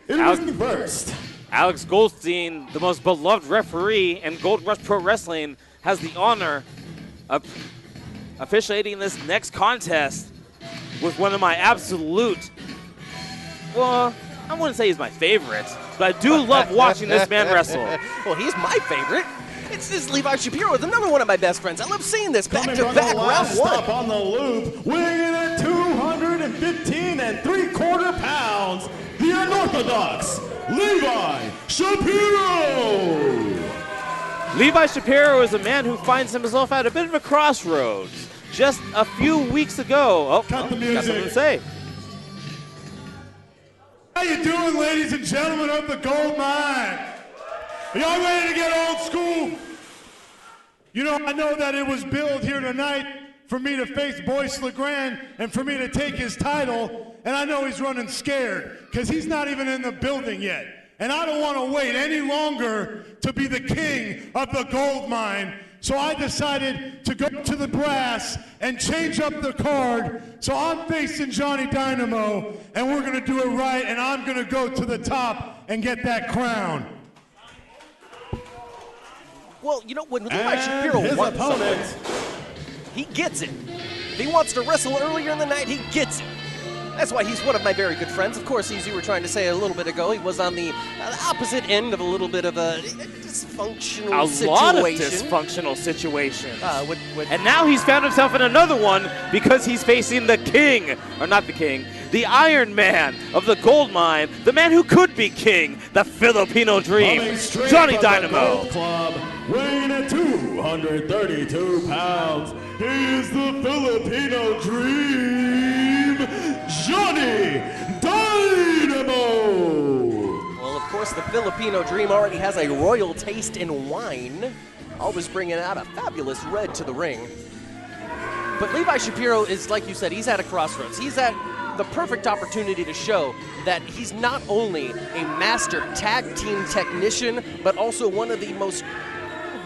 Alex Goldstein, the most beloved referee in Gold Rush Pro Wrestling, has the honor of officiating this next contest with one of my absolute, well, I wouldn't say he's my favorite, but I do love watching this man wrestle. Well, he's my favorite. It's this Levi Shapiro, another one of my best friends. I love seeing this back-to-back round one. Stop on the loop, weighing in at 215 3/4 pounds, the unorthodox Levi Shapiro. Levi Shapiro is a man who finds himself at a bit of a crossroads. Just a few weeks ago, Cut the got music. something to say. How you doing, ladies and gentlemen of the Gold Mine? Are y'all ready to get old school? You know, I know that it was billed here tonight for me to face Boyce LeGrand and for me to take his title, and I know he's running scared because he's not even in the building yet. And I don't want to wait any longer to be the king of the Gold Mine. So I decided to go to the brass and change up the card. So I'm facing Johnny Dynamo, and we're going to do it right, and I'm going to go to the top and get that crown. Well, you know, when Levi Shapiro wants something, he gets it. If he wants to wrestle earlier in the night, he gets it. That's why he's one of my very good friends. Of course, as you were trying to say a little bit ago, he was on the opposite end of a little bit of a dysfunctional situation. A lot of dysfunctional situations. And now he's found himself in another one because he's facing the king, or not the king, the Iron Man of the Gold Mine, the man who could be king, the Filipino Dream, Johnny Dynamo. Club, weighing at 232 pounds, he is the Filipino Dream, Johnny Dynamo. Well, of course, the Filipino Dream already has a royal taste in wine, always bringing out a fabulous red to the ring. But Levi Shapiro is, like you said, he's at a crossroads. He's at the perfect opportunity to show that he's not only a master tag team technician, but also one of the most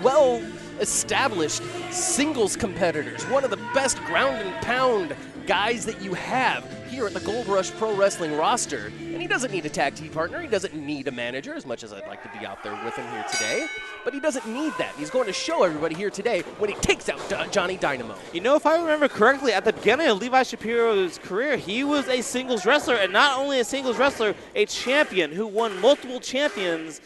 well-established singles competitors, one of the best ground and pound guys that you have here at the Gold Rush Pro Wrestling roster. And he doesn't need a tag team partner. He doesn't need a manager, as much as I'd like to be out there with him here today. But he doesn't need that. He's going to show everybody here today when he takes out Johnny Dynamo. You know, if I remember correctly, at the beginning of Levi Shapiro's career, he was a singles wrestler, and not only a singles wrestler, a champion who won multiple champions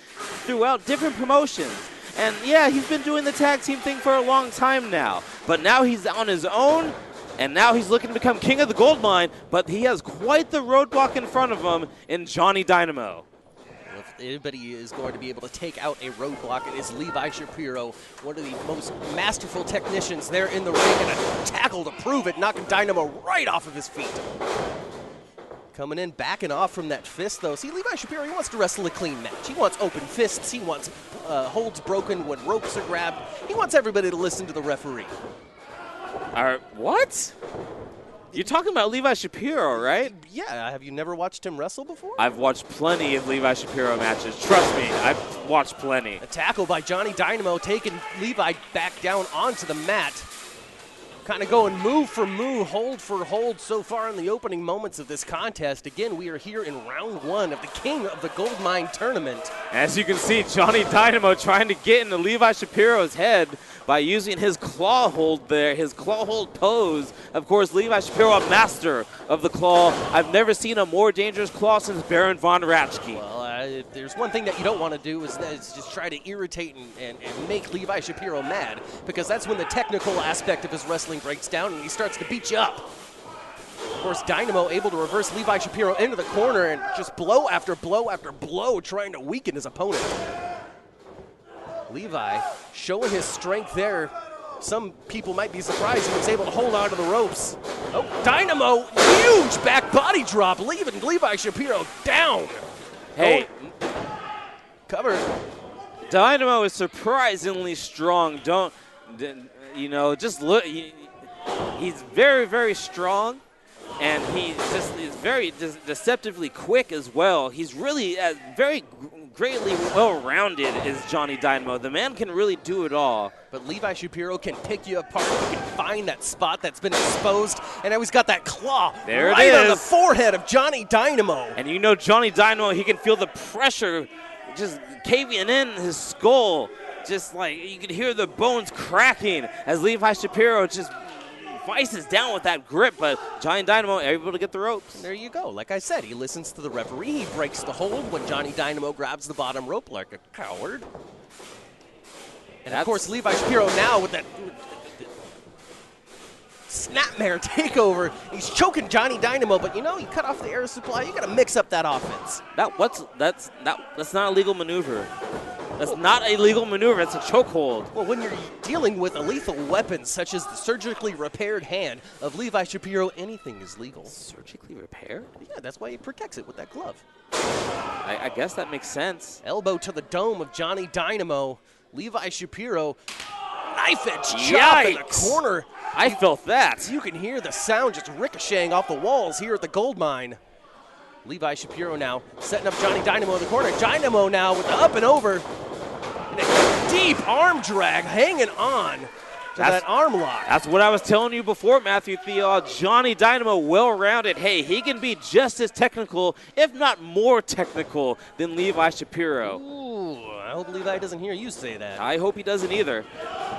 throughout different promotions. And yeah, he's been doing the tag team thing for a long time now. But now he's on his own, and now he's looking to become king of the gold mine, but he has quite the roadblock in front of him in Johnny Dynamo. If anybody is going to be able to take out a roadblock, it is Levi Shapiro, one of the most masterful technicians there in the ring, and a tackle to prove it, knocking Dynamo right off of his feet. Coming in, backing off from that fist, though. See, Levi Shapiro, he wants to wrestle a clean match. He wants open fists. He wants holds broken when ropes are grabbed. He wants everybody to listen to the referee. What? You're talking about Levi Shapiro, right? Yeah, have you never watched him wrestle before? I've watched plenty of Levi Shapiro matches. Trust me, I've watched plenty. A tackle by Johnny Dynamo, taking Levi back down onto the mat. Kind of going move for move, hold for hold so far in the opening moments of this contest. Again, we are here in round one of the King of the Gold Mine tournament. As you can see, Johnny Dynamo trying to get into Levi Shapiro's head by using his claw hold there, his claw hold pose. Of course, Levi Shapiro, a master of the claw. I've never seen a more dangerous claw since Baron von Raschke. Well, if there's one thing that you don't want to do is just try to irritate and make Levi Shapiro mad, because that's when the technical aspect of his wrestling breaks down and he starts to beat you up. Of course, Dynamo able to reverse Levi Shapiro into the corner and just blow after blow after blow, trying to weaken his opponent. Levi showing his strength there. Some people might be surprised he was able to hold on to the ropes. Oh, Dynamo, huge back body drop, leaving Levi Shapiro down. Hey. Covered. Dynamo is surprisingly strong. Just look. He's very, very strong. And he just is very deceptively quick as well. He's really very greatly well-rounded is Johnny Dynamo. The man can really do it all. But Levi Shapiro can pick you apart. He can find that spot that's been exposed. And now he's got that claw right on the forehead of Johnny Dynamo. And you know Johnny Dynamo, he can feel the pressure just caving in his skull. Just like you can hear the bones cracking as Levi Shapiro just vices down with that grip, but Johnny Dynamo able to get the ropes. And there you go. Like I said, he listens to the referee. He breaks the hold when Johnny Dynamo grabs the bottom rope like a coward. And of course, Levi Shapiro now with that snapmare takeover. He's choking Johnny Dynamo, but you know, you cut off the air supply. You got to mix up that offense. That's not a legal maneuver. That's not a legal maneuver. It's a chokehold. Well, when you're dealing with a lethal weapon such as the surgically repaired hand of Levi Shapiro, anything is legal. Surgically repaired? Yeah, that's why he protects it with that glove. I guess that makes sense. Elbow to the dome of Johnny Dynamo. Levi Shapiro, knife edge chop in the corner. I felt that. You can hear the sound just ricocheting off the walls here at the gold mine. Levi Shapiro now setting up Johnny Dynamo in the corner. Dynamo now with the up and over. And a deep arm drag hanging on to that arm lock. That's what I was telling you before, Matthew Theo. Johnny Dynamo well-rounded. Hey, he can be just as technical, if not more technical, than Levi Shapiro. Ooh, I hope Levi doesn't hear you say that. I hope he doesn't either.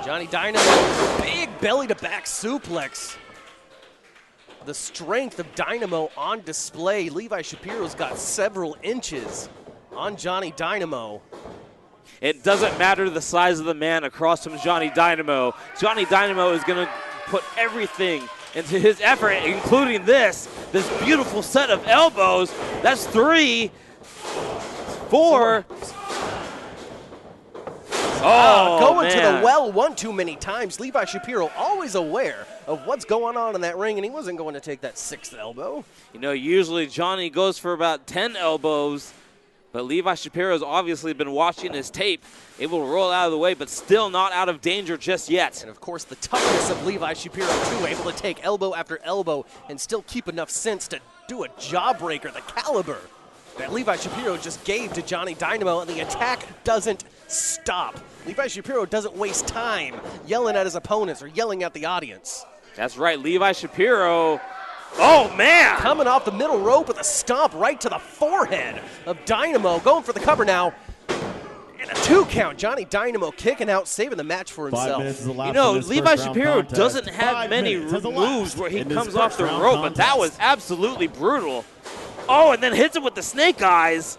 Johnny Dynamo, big belly-to-back suplex. The strength of Dynamo on display. Levi Shapiro's got several inches on Johnny Dynamo. It doesn't matter the size of the man across from Johnny Dynamo. Johnny Dynamo is going to put everything into his effort, including this beautiful set of elbows. That's 3, 4. Going to the well one too many times. Levi Shapiro always aware of what's going on in that ring, and he wasn't going to take that 6th elbow. You know, usually Johnny goes for about 10 elbows, but Levi Shapiro's obviously been watching his tape, able to roll out of the way, but still not out of danger just yet. And of course, the toughness of Levi Shapiro, too, able to take elbow after elbow and still keep enough sense to do a jawbreaker, the caliber that Levi Shapiro just gave to Johnny Dynamo, and the attack doesn't stop. Levi Shapiro doesn't waste time yelling at his opponents or yelling at the audience. That's right, Levi Shapiro. Oh, man! Coming off the middle rope with a stomp right to the forehead of Dynamo. Going for the cover now. And a 2 count. Johnny Dynamo kicking out, saving the match for himself. You know, Levi Shapiro doesn't have many moves where he comes off the rope, but that was absolutely brutal. Oh, and then hits it with the snake eyes.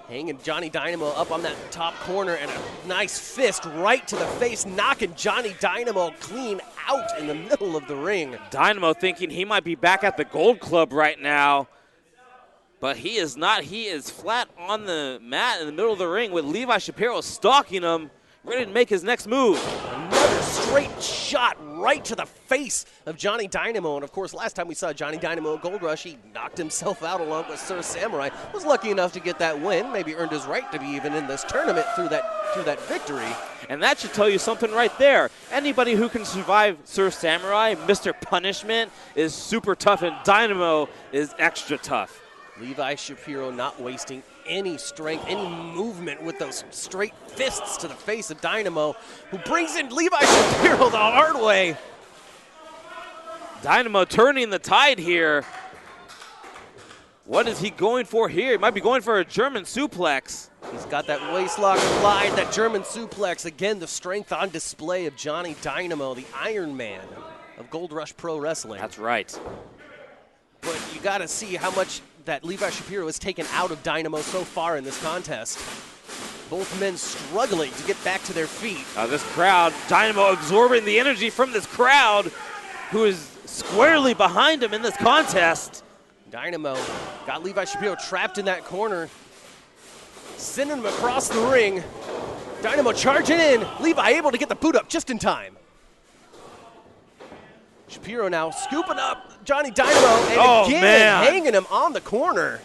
Hanging Johnny Dynamo up on that top corner, and a nice fist right to the face, knocking Johnny Dynamo clean out in the middle of the ring. Dynamo thinking he might be back at the Gold Club right now, but he is not. He is flat on the mat in the middle of the ring with Levi Shapiro stalking him, ready to make his next move. Another straight shot right to the face of Johnny Dynamo. And of course, last time we saw Johnny Dynamo at Gold Rush, he knocked himself out along with Sir Samurai. Was lucky enough to get that win, maybe earned his right to be even in this tournament through that victory. And that should tell you something right there. Anybody who can survive Sir Samurai, Mr. Punishment, is super tough, and Dynamo is extra tough. Levi Shapiro not wasting any strength, any movement with those straight fists to the face of Dynamo, who brings in Levi Shapiro the hard way. Dynamo turning the tide here. What is he going for here? He might be going for a German suplex. He's got that waistlock glide, that German suplex. Again, the strength on display of Johnny Dynamo, the Iron Man of Gold Rush Pro Wrestling. That's right. But you got to see how much that Levi Shapiro has taken out of Dynamo so far in this contest. Both men struggling to get back to their feet. This crowd, Dynamo absorbing the energy from this crowd, who is squarely behind him in this contest. Dynamo got Levi Shapiro trapped in that corner, sending him across the ring. Dynamo charging in. Levi able to get the boot up just in time. Shapiro now scooping up Johnny Dynamo, and again hanging him on the corner.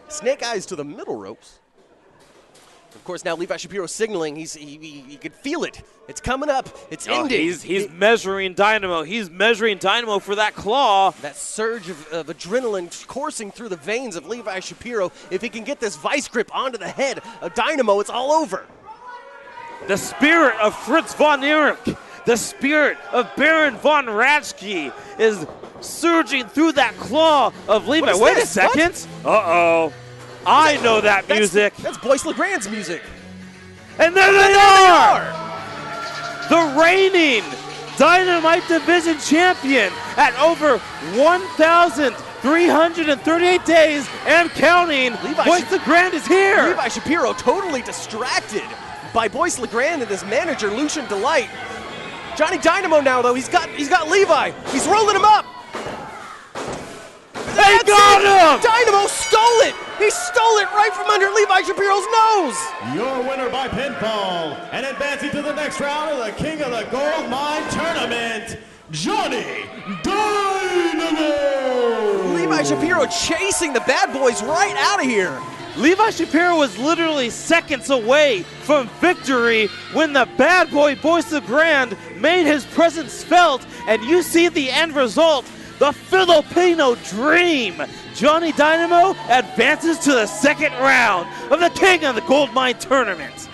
Snake eyes to the middle ropes. Of course, now Levi Shapiro signaling. He could feel it. It's coming up. It's Oh, ending. he's measuring Dynamo. He's measuring Dynamo for that claw. That surge of adrenaline coursing through the veins of Levi Shapiro. If he can get this vice grip onto the head of Dynamo, it's all over. The spirit of Fritz von Erich, the spirit of Baron von Raschke is surging through that claw of Levi. What is Wait this? a second. Uh-oh. I know that music. That's Boyce LeGrand's music. And there they are! The reigning Dynamite Division champion at over 1,338 days and counting. Boyce LeGrand is here. Levi Shapiro totally distracted by Boyce LeGrand and his manager, Lucian Delight. Johnny Dynamo now, though. He's got Levi. He's rolling him up. They got him! Dynamo stole it! He stole it right from under Levi Shapiro's nose! Your winner by pinfall and advancing to the next round of the King of the Gold Mine Tournament, Johnny Dynamo! Levi Shapiro chasing the bad boys right out of here. Levi Shapiro was literally seconds away from victory when the bad boy Boyce LeGrand made his presence felt, and you see the end result. The Filipino Dream. Johnny Dynamo advances to the second round of the King of the Gold Mine Tournament.